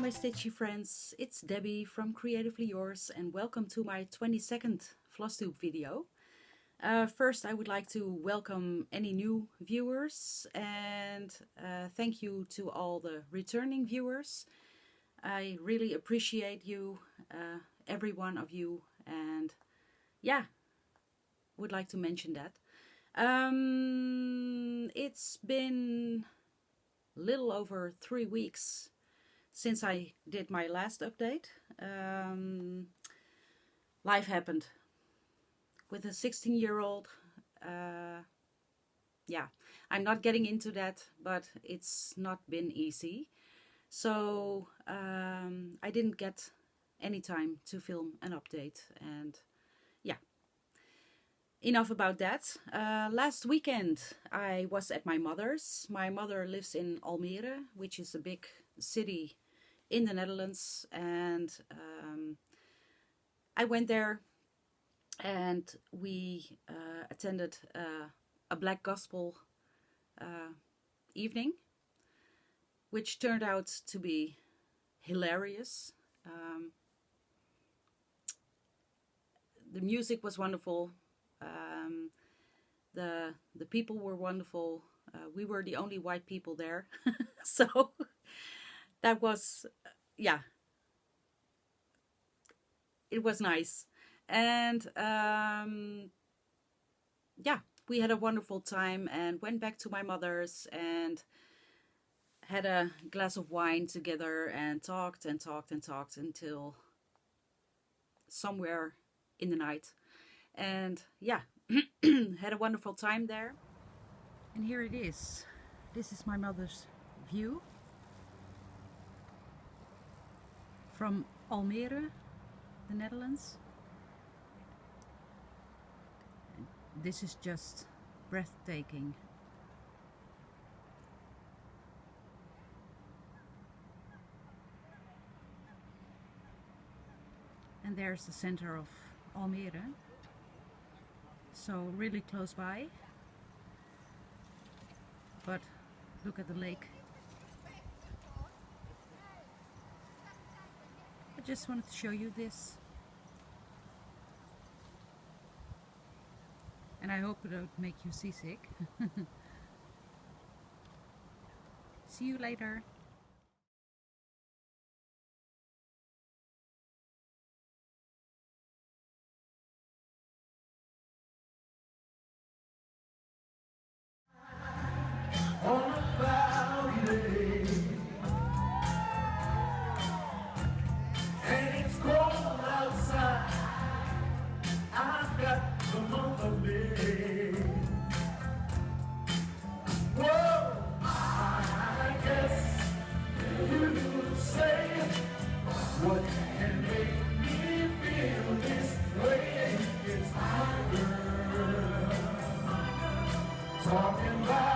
my stitchy friends, it's Debbie from Creatively Yours and welcome to my 22nd Flosstube video. First I would like to welcome any new viewers and thank you to all the returning viewers. I really appreciate you, every one of you, and yeah, would like to mention that. It's been a little over 3 weeks since I did my last update. Life happened with a 16-year-old. Yeah, I'm not getting into that, but it's not been easy. So I didn't get any time to film an update, and yeah. Enough about that. Last weekend I was at my mother's. My mother lives in Almere, which is a big city in the Netherlands, and I went there and we attended a Black Gospel evening, which turned out to be hilarious. The music was wonderful. The people were wonderful. We were the only white people there. So that was, yeah, it was nice. And yeah, we had a wonderful time and went back to my mother's and had a glass of wine together and talked and talked and talked until somewhere in the night. And yeah, had a wonderful time there. And here it is. This is my mother's view from Almere, the Netherlands. And this is just breathtaking. And there's the center of Almere, so really close by. But look at the lake. I just wanted to show you this, and I hope it don't make you seasick. See you later. On a cloudy day, and it's cold outside. I've got the month of May. Whoa, I guess you would say, what can make me feel this way? It's my girl talking about.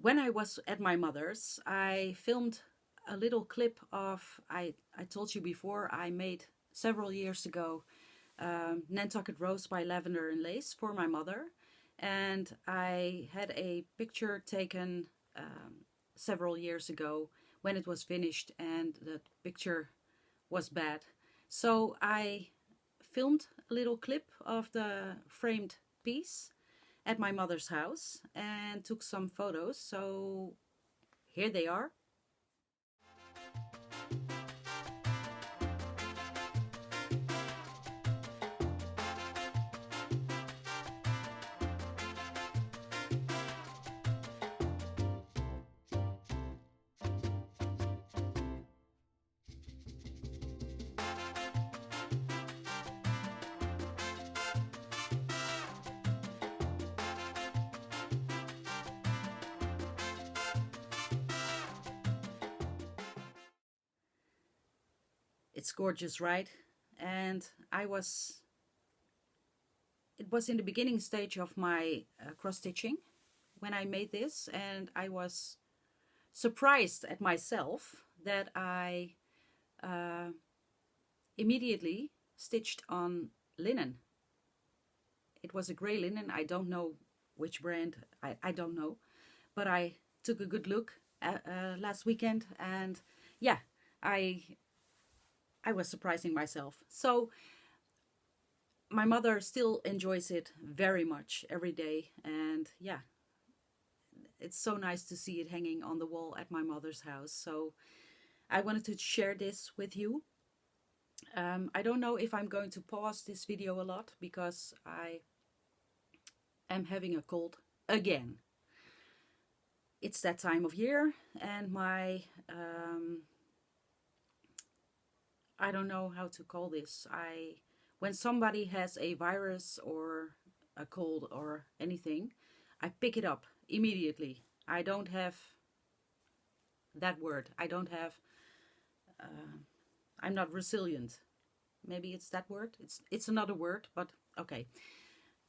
When I was at my mother's, I filmed a little clip of, I told you before, I made several years ago Nantucket Rose by Lavender and Lace for my mother. And I had a picture taken several years ago when it was finished and the picture was bad. So I filmed a little clip of the framed piece at my mother's house and took some photos, so here they are. It's gorgeous, right? And it was in the beginning stage of my cross stitching when I made this, and I was surprised at myself that I immediately stitched on linen. It was a gray linen. I don't know which brand, I don't know, but I took a good look last weekend, and yeah, I was surprising myself. So my mother still enjoys it very much every day, and yeah, it's so nice to see it hanging on the wall at my mother's house. So I wanted to share this with you. I don't know if I'm going to pause this video a lot because I am having a cold again. It's that time of year, and my I don't know how to call this. When somebody has a virus or a cold or anything, I pick it up immediately. I don't have that word. I don't have, I'm not resilient. Maybe it's that word. It's another word, but okay.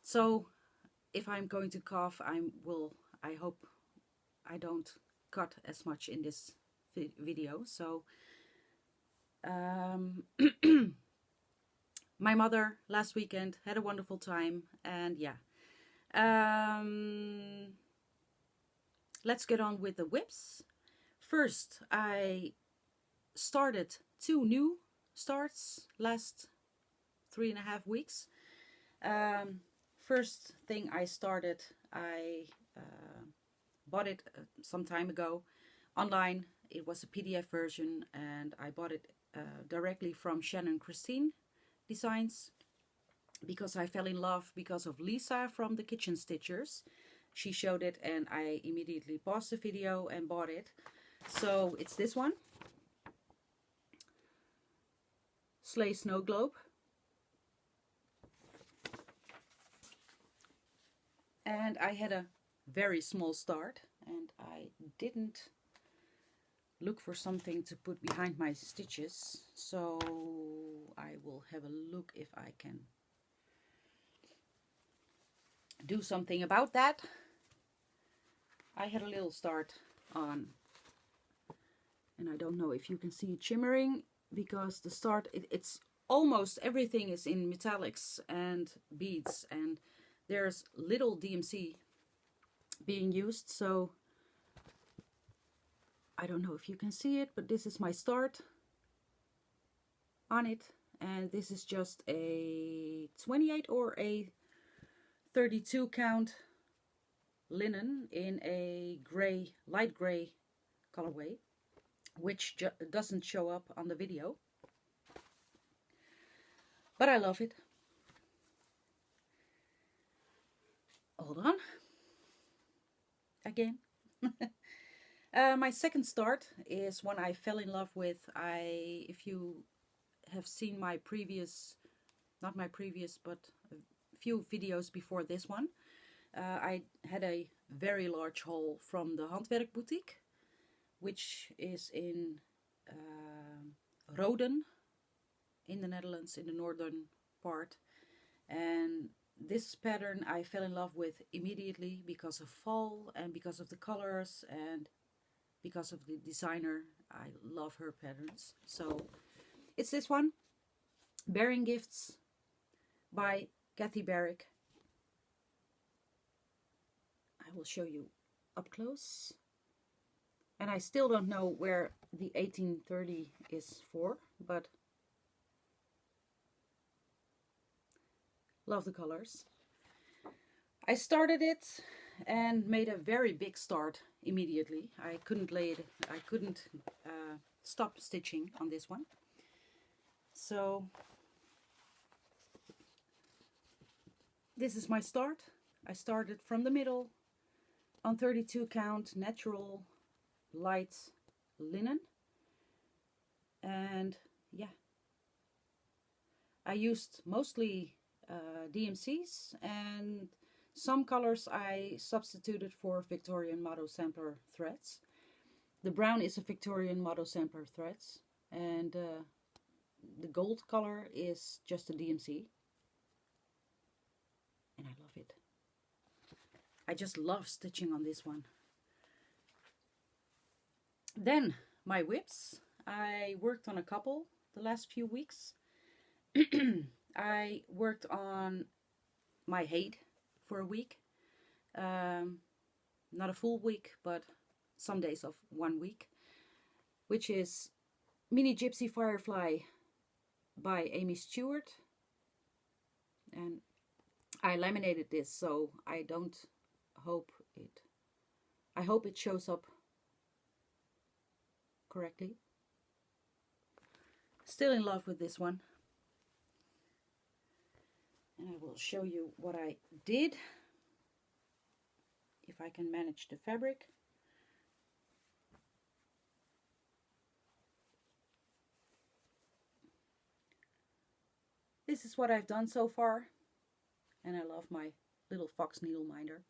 So if I'm going to cough, I hope I don't cut as much in this video. So my mother last weekend had a wonderful time, and yeah, let's get on with the whips. First, I started 2 new starts last 3.5 weeks. First thing I started, I bought it some time ago online. It was a PDF version, and I bought it directly from Shannon Christine Designs because I fell in love because of Lisa from the Kitchen Stitchers. She showed it, and I immediately paused the video and bought it. So it's this one, Sleigh Snow Globe. And I had a very small start, and I didn't look for something to put behind my stitches, so I will have a look if I can do something about that. I had a little start on, and I don't know if you can see it shimmering, because the start, it's almost everything is in metallics and beads, and there's little DMC being used, so I don't know if you can see it, but this is my start on it, and this is just a 28 or a 32 count linen in a gray, light gray colorway, which doesn't show up on the video, but I love it. Hold on. Again. My second start is one I fell in love with. If you have seen my previous, not my previous, but a few videos before this one, I had a very large haul from the Handwerk Boutique, which is in Roden in the Netherlands, in the northern part. And this pattern I fell in love with immediately because of fall and because of the colors and because of the designer. I love her patterns. So it's this one, Bearing Gifts by Kathy Barrick. I will show you up close. And I still don't know where the 1830 is for, but love the colors. I started it and made a very big start immediately. I couldn't stop stitching on this one. So this is my start. I started from the middle on 32 count natural light linen, and yeah, I used mostly DMCs, and some colors I substituted for Victorian Motto Sampler threads. The brown is a Victorian Motto Sampler threads, and the gold color is just a DMC. And I love it. I just love stitching on this one. Then my whips. I worked on a couple the last few weeks. I worked on my hate for a week. Not a full week, but some days of 1 week. Which is Mini Gypsy Firefly by Amy Stewart. And I laminated this, so I hope it shows up correctly. Still in love with this one. And I will show you what I did. If I can manage the fabric. This is what I've done so far. And I love my little fox needle minder.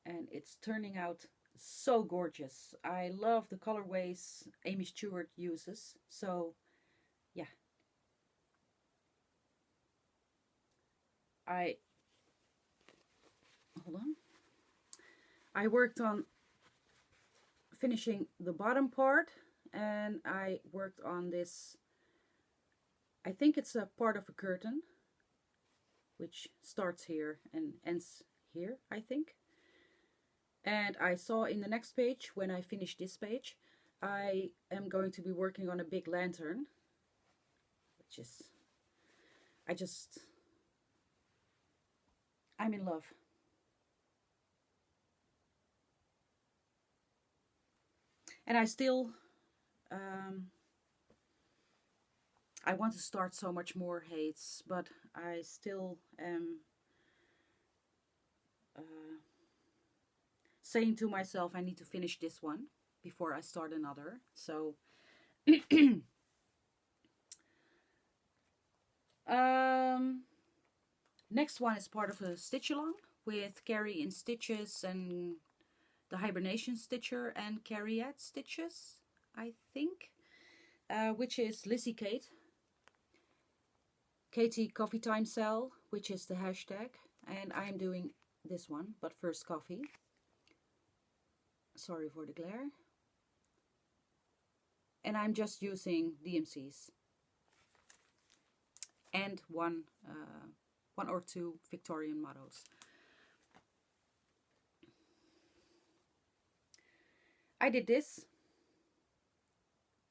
And it's turning out so gorgeous. I love the colorways Amy Stewart uses. So, yeah. Hold on. I worked on finishing the bottom part. And I worked on this. I think it's a part of a curtain. Which starts here and ends here, I think. And I saw in the next page, when I finish this page, I am going to be working on a big lantern. Which is, I'm in love. And I still, I want to start so much more hates, but I still am saying to myself I need to finish this one before I start another. So next one is part of a stitch along with Carrie in Stitches and the Hibernation Stitcher and Carriette Stitches, I think, which is Lizzie Kate. Katie Coffee Time Cell, which is the hashtag, and I'm doing this one, but first coffee. Sorry for the glare. And I'm just using DMCs and one or two Victorian mottos. I did this.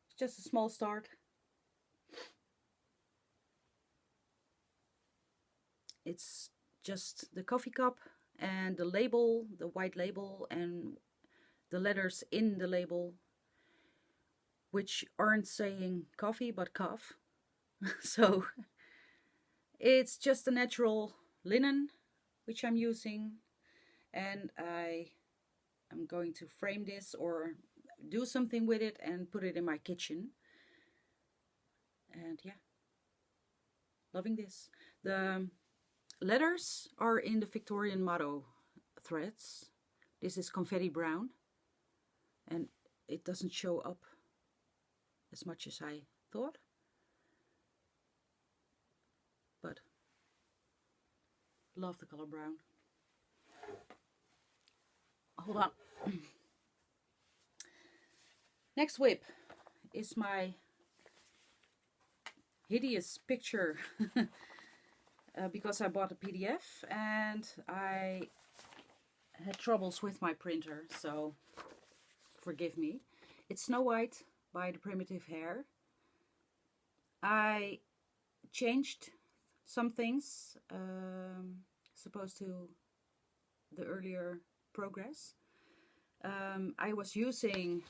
It's just a small start. It's just the coffee cup and the label, the white label, and the letters in the label, which aren't saying coffee but cough. So it's just a natural linen which I'm using, and I am going to frame this or do something with it and put it in my kitchen. And yeah, loving this. The letters are in the Victorian motto threads. This is confetti brown, and it doesn't show up as much as I thought, but love the color brown. Hold on. Next whip is my hideous picture because I bought a PDF and I had troubles with my printer, so forgive me. It's Snow White by the Primitive Hair. I changed some things supposed to the earlier progress. I was using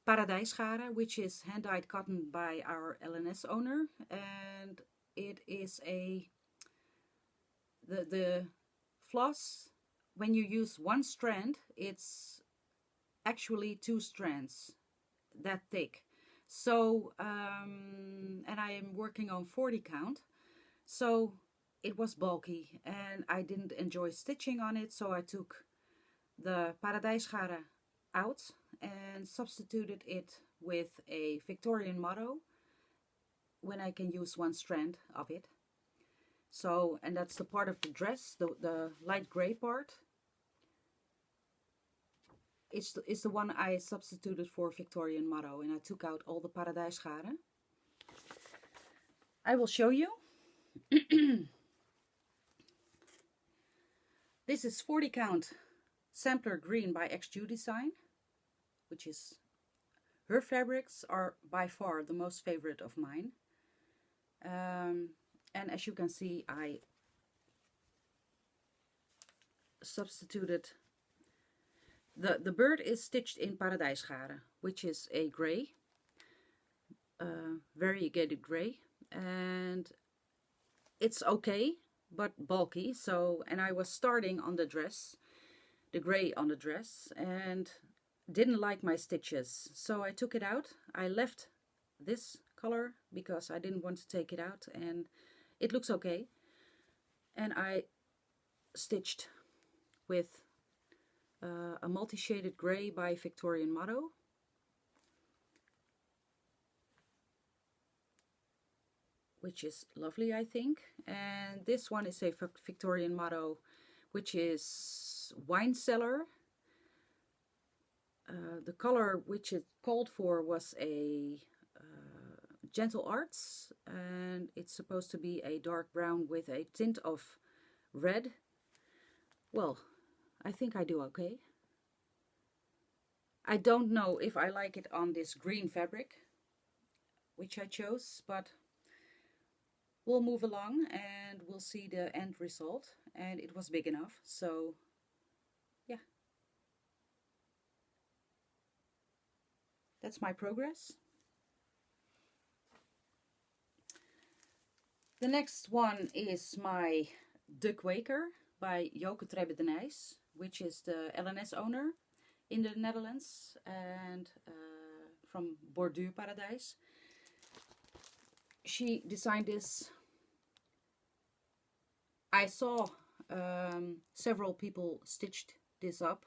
Paradijsgaren, which is hand-dyed cotton by our LNS owner, and it is the floss. When you use one strand, it's actually 2 strands that thick. So and I am working on 40 count, so it was bulky and I didn't enjoy stitching on it, so I took the Paradijsgaren out and substituted it with a Victorian motto when I can use one strand of it. So, and that's the part of the dress, the light gray part. It's the one I substituted for Victorian motto, and I took out all the paradijsgaren. I will show you. This is 40 count sampler green by XU Design, which is, her fabrics are by far the most favorite of mine. And as you can see, I substituted, the bird is stitched in paradijsgaren, which is a gray, variegated gray, and it's okay, but bulky. So, and I was starting on the dress, the gray on the dress, and didn't like my stitches, so I took it out. I left this color because I didn't want to take it out, and it looks okay. And I stitched with a multi-shaded gray by Victorian motto, which is lovely, I think. And this one is a Victorian motto, which is wine cellar. The color which it called for was a Gentle Arts, and it's supposed to be a dark brown with a tint of red. Well, I think I do okay. I don't know if I like it on this green fabric, which I chose, but we'll move along and we'll see the end result. And it was big enough, so yeah. That's my progress. The next one is my De Kweker by Joke Trebbe de Nijs, which is the LNS owner in the Netherlands and from Bordeaux Paradijs. She designed this. I saw several people stitched this up,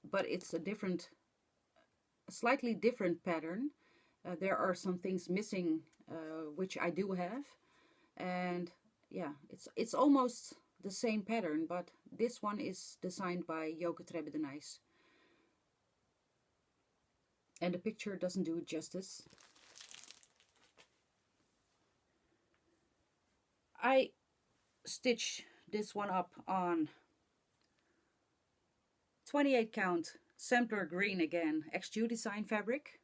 but it's a slightly different pattern. There are some things missing, which I do have, and yeah, it's almost the same pattern, but this one is designed by Joke Trebbe de Nijs, and the picture doesn't do it justice. I stitch this one up on 28 count sampler green again, XU Design fabric,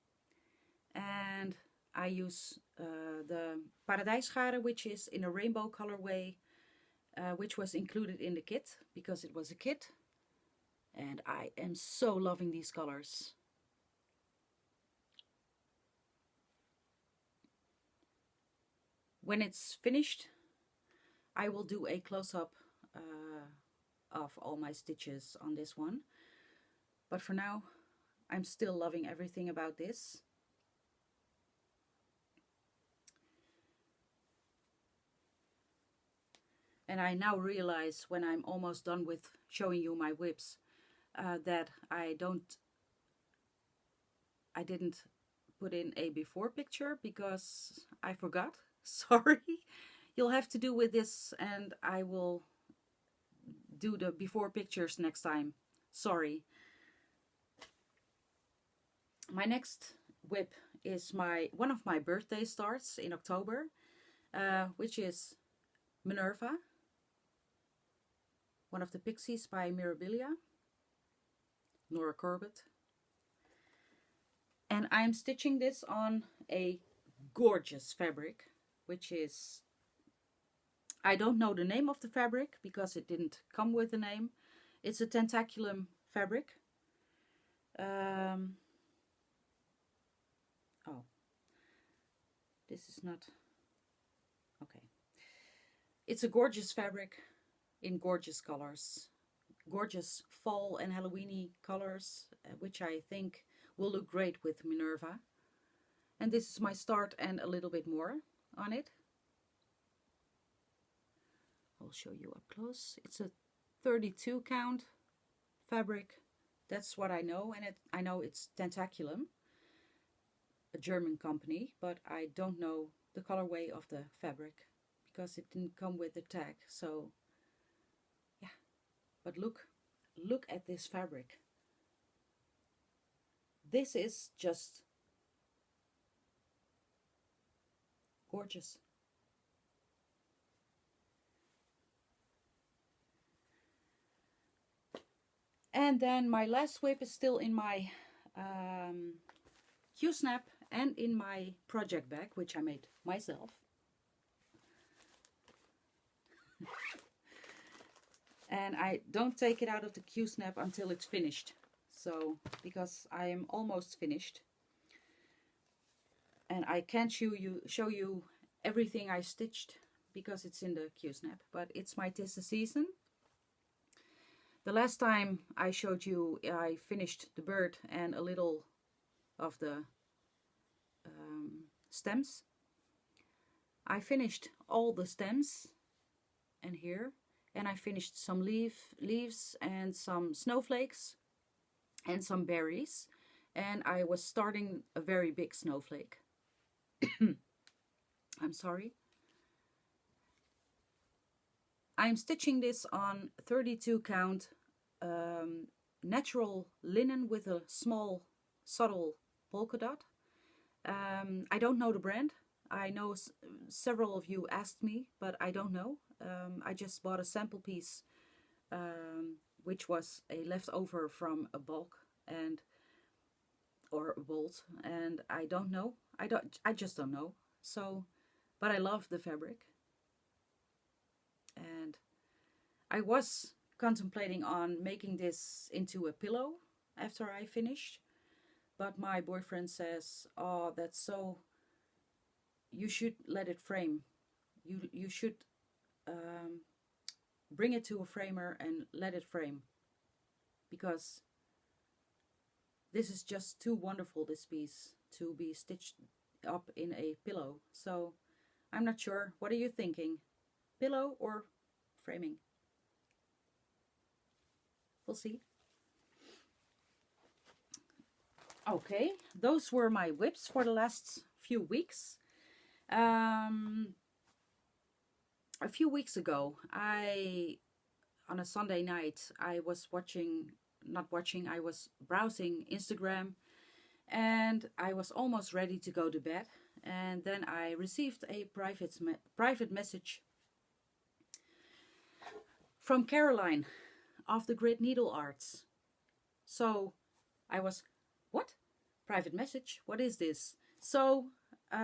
and I use the paradijsgaren, which is in a rainbow colorway, which was included in the kit because it was a kit, and I am so loving these colors. When it's finished, I will do a close-up of all my stitches on this one, but for now I'm still loving everything about this. And I now realize, when I'm almost done with showing you my whips, that I didn't put in a before picture because I forgot. Sorry. You'll have to do with this, and I will do the before pictures next time. Sorry. My next whip is one of my birthday starts in October, which is Minerva, one of the Pixies by Mirabilia, Nora Corbett. And I'm stitching this on a gorgeous fabric, which is, I don't know the name of the fabric because it didn't come with a name. It's a tentaculum fabric. Oh, this is not, okay. It's a gorgeous fabric in gorgeous colors. Gorgeous fall and Halloweeny colors, which I think will look great with Minerva. And this is my start and a little bit more on it. I'll show you up close. It's a 32 count fabric. That's what I know, and I know it's tentaculum. a German company, but I don't know the colorway of the fabric because it didn't come with the tag. So yeah, but look at this fabric. This is just gorgeous. And then my last whip is still in my Q-snap and in my project bag, which I made myself. And I don't take it out of the Q-snap until it's finished. So, because I am almost finished. And I can't show you everything I stitched because it's in the Q-snap. But it's my 'tis the season. The last time I showed you, I finished the bird and a little of the stems. I finished all the stems and here, and I finished some leaves and some snowflakes and some berries, and I was starting a very big snowflake. I'm sorry. I'm stitching this on 32 count natural linen with a small subtle polka dot. I don't know the brand. I know several of you asked me, but I don't know. I just bought a sample piece, which was a leftover from a bulk or a bolt, and I don't know. I just don't know. So, but I love the fabric, and I was contemplating on making this into a pillow after I finished, but my boyfriend says, "Oh, that's so. You should let it frame. You should bring it to a framer and let it frame, because this is just too wonderful, this piece, to be stitched up in a pillow." So I'm not sure. What are you thinking? Pillow or framing? We'll see. Okay, those were my whips for the last few weeks. A few weeks ago, on a Sunday night, I was I was browsing Instagram, and I was almost ready to go to bed, and then I received a private message from Caroline of the Grid Needle Arts. So I was, what? Private message? What is this? So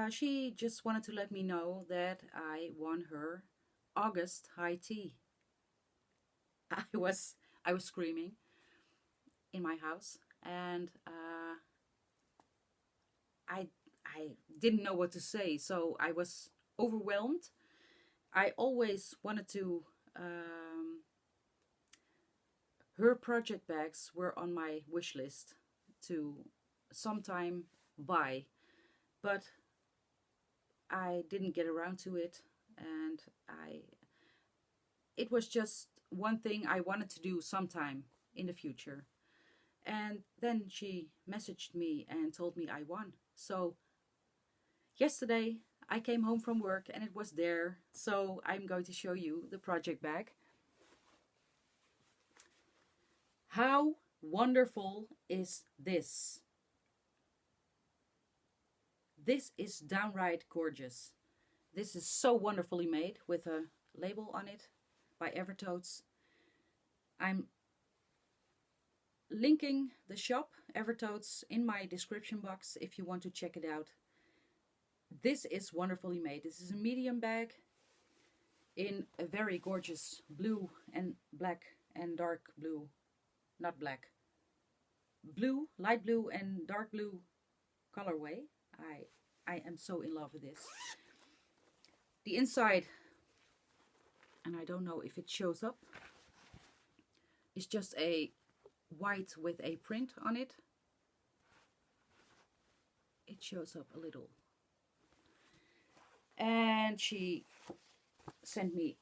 she just wanted to let me know that I won her August high tea. I was screaming in my house, and I didn't know what to say, so I was overwhelmed. I always wanted to. Her project bags were on my wish list to sometime buy, but I didn't get around to it, and it was just one thing I wanted to do sometime in the future. And then she messaged me and told me I won. So yesterday I came home from work and it was there. So I'm going to show you the project bag. How wonderful is this? This is downright gorgeous. This is so wonderfully made with a label on it by Evertotes. I'm linking the shop, Evertotes, in my description box if you want to check it out. This is wonderfully made. This is a medium bag in a very gorgeous blue and black and dark blue. Not black. Blue, light blue and dark blue colorway. I am so in love with this. The inside, and I don't know if it shows up, is just a white with a print on it. It shows up a little. And she sent me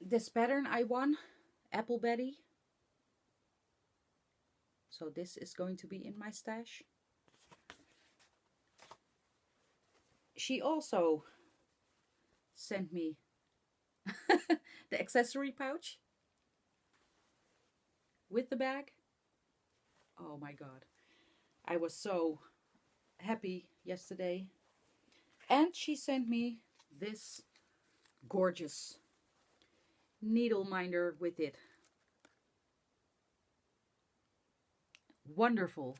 this pattern I won, Apple Betty. So this is going to be in my stash. She also sent me the accessory pouch with the bag. Oh my god. I was so happy yesterday. And she sent me this gorgeous needle minder with it. Wonderful.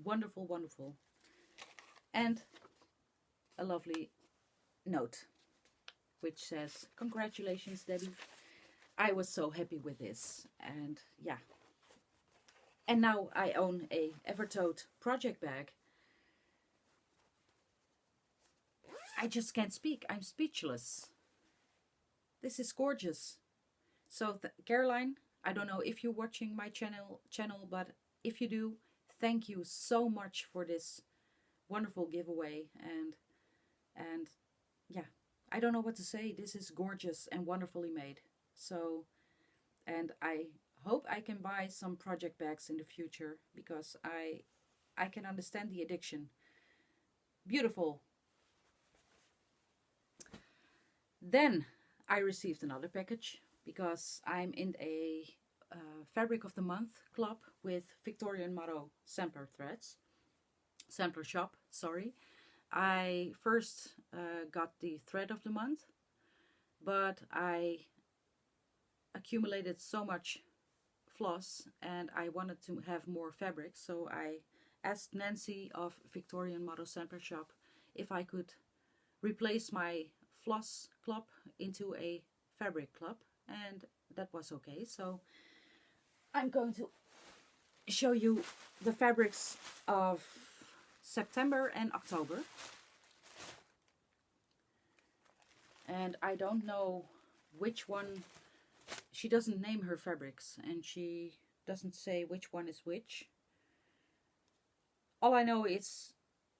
Wonderful, wonderful. And a lovely note which says, "Congratulations, Debbie. I was so happy with this." And yeah. And now I own a Evertote project bag. I just can't speak. I'm speechless. This is gorgeous. So Caroline, I don't know if you're watching my channel, but if you do, thank you so much for this wonderful giveaway. And yeah, I don't know what to say. This is gorgeous and wonderfully made. So, and I hope I can buy some project bags in the future, because I can understand the addiction. Beautiful. Then I received another package, because I'm in a Fabric of the Month club with Victorian Motto sampler threads. Sampler shop, sorry. I first got the thread of the month, but I accumulated so much floss and I wanted to have more fabric, so I asked Nancy of Victorian Motto sampler shop if I could replace my floss club into a fabric club, and that was okay. So I'm going to show you the fabrics of September and October. And I don't know which one. She doesn't name her fabrics and she doesn't say which one is which. All I know is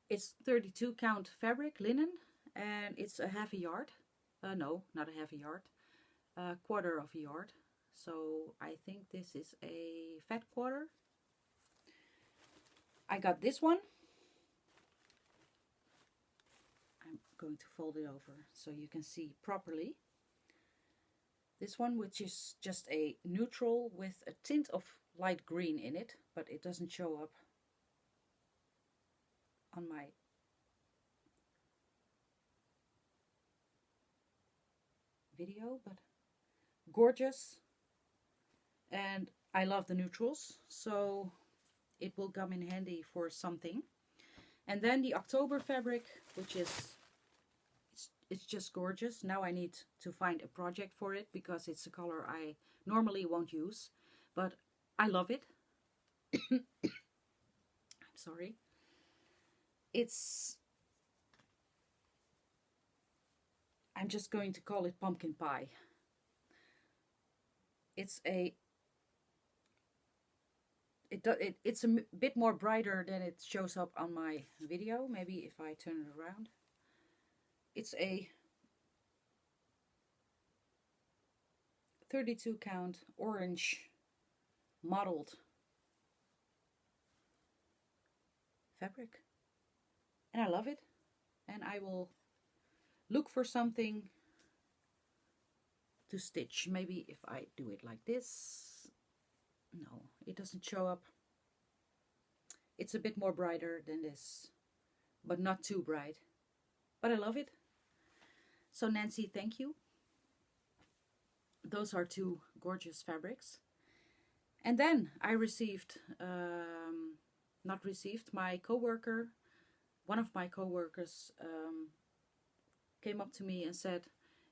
it's 32 count fabric, linen, and it's a half a yard. No, not a half a yard, a quarter of a yard. So I think this is a fat quarter. I got this one. I'm going to fold it over so you can see properly. This one, which is just a neutral with a tint of light green in it, but it doesn't show up on my video, but gorgeous. And I love the neutrals, so it will come in handy for something. And then the October fabric, which is it's just gorgeous. Now I need to find a project for it because it's a color I normally won't use, but I love it. I'm sorry. I'm just going to call it pumpkin pie. It's a it's a bit more brighter than it shows up on my video. Maybe if I turn it around. It's a 32 count orange mottled fabric. And I love it. And I will look for something to stitch. Maybe if I do it like this. No, it doesn't show up. It's a bit more brighter than this, but not too bright. But I love it. So Nancy, thank you. Those are two gorgeous fabrics. And then I received, my coworker, one of my coworkers came up to me and said,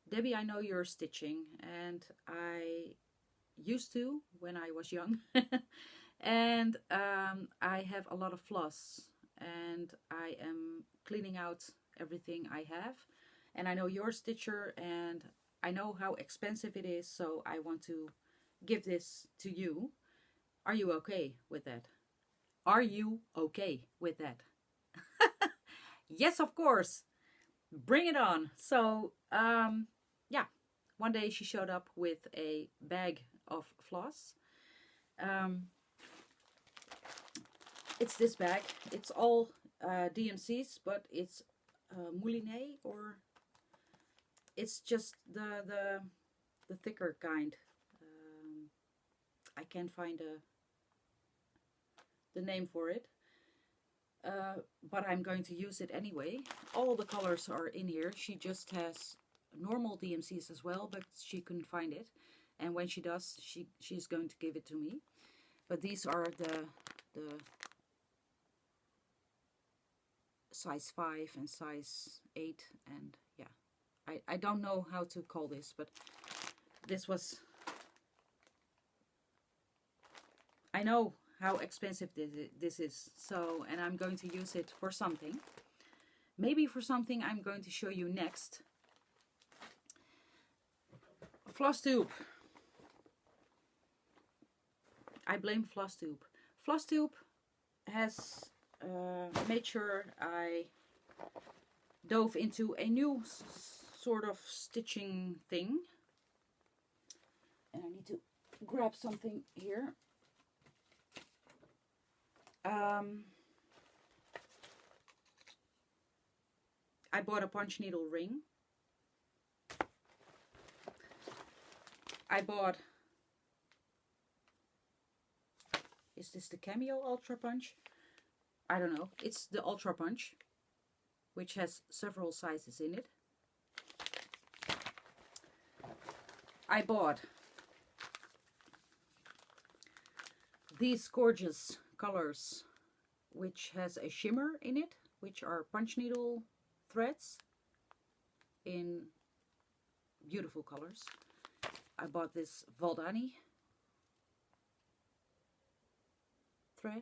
"Debbie, I know you're stitching, and I used to when I was young." And I have a lot of floss and I am cleaning out everything I have, and I know you're a stitcher and I know how expensive it is, so I want to give this to you. Are you okay with that? Are you okay with that? Yes, of course. Bring it on. So yeah, one day she showed up with a bag of floss. it's this bag. It's all DMCs, but it's moulinet, or it's just the thicker kind. I can't find the name for it, but I'm going to use it anyway. All the colors are in here. She just has normal DMCs as well, but she couldn't find it, and when she does, she's going to give it to me. But these are the size 5 and size 8, and yeah, I don't know how to call this, but this was, I know how expensive this is, so, and I'm going to use it for something. Maybe for something I'm going to show you next. Flosstube. I blame Flosstube. Flosstube has made sure I dove into a new sort of stitching thing. And I need to grab something here. I bought a punch needle ring. I bought, is this the Cameo Ultra Punch? I don't know. It's the Ultra Punch, which has several sizes in it. I bought these gorgeous colors, which has a shimmer in it, which are punch needle threads in beautiful colors. I bought this Valdani thread.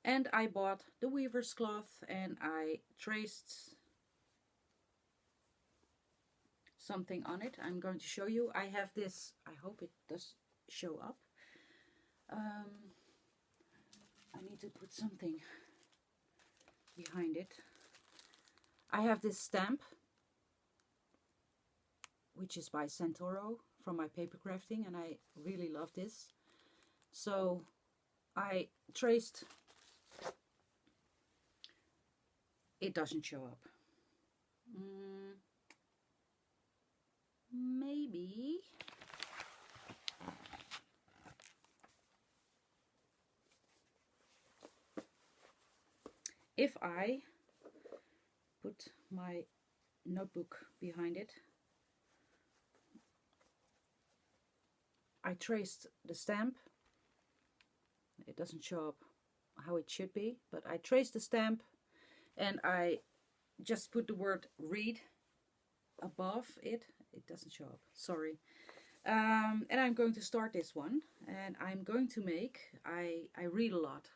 And I bought the weaver's cloth, and I traced something on it. I'm going to show you. I have this, I hope it does show up. I need to put something behind it. I have this stamp, which is by Santoro from my paper crafting, and I really love this. So I traced, it doesn't show up. Maybe. If I put my notebook behind it, I traced the stamp. It doesn't show up how it should be, but I traced the stamp and I just put the word read above it. It doesn't show up, sorry. And I'm going to start this one, and I'm going to make, I read a lot,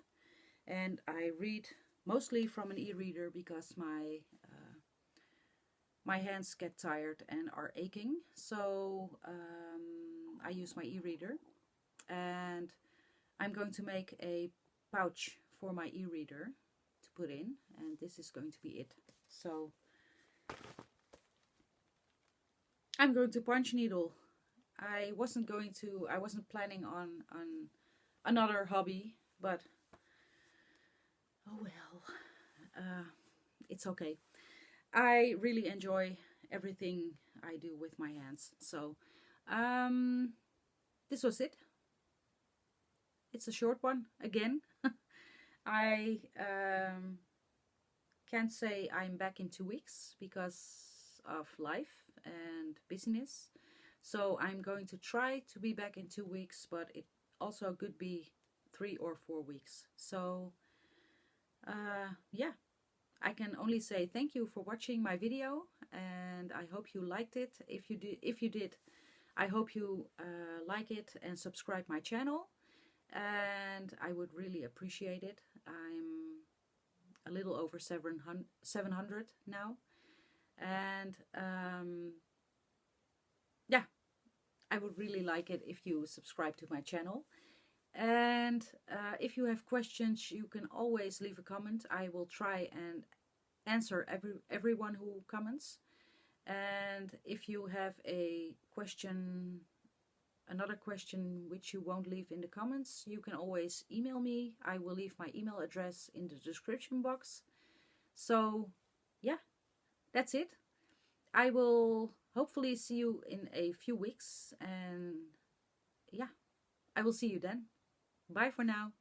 and I read mostly from an e-reader because my hands get tired and are aching, so I use my e-reader, and I'm going to make a pouch for my e-reader to put in, and this is going to be it. So I'm going to punch needle. I wasn't planning on another hobby, but oh well, it's okay. I really enjoy everything I do with my hands. So this was it. It's a short one again. I can't say I'm back in 2 weeks because of life and business. So I'm going to try to be back in 2 weeks, but it also could be 3 or 4 weeks. So yeah, I can only say thank you for watching my video, and I hope you liked it. If you did, I hope you like it and subscribe my channel, and I would really appreciate it. I'm a little over 700 now, and yeah, I would really like it if you subscribe to my channel. And if you have questions, you can always leave a comment. I will try and answer everyone who comments. And if you have a question another question which you won't leave in the comments, you can always email me. I will leave my email address in the description box. So yeah, that's it. I will hopefully see you in a few weeks, and yeah, I will see you then. Bye for now.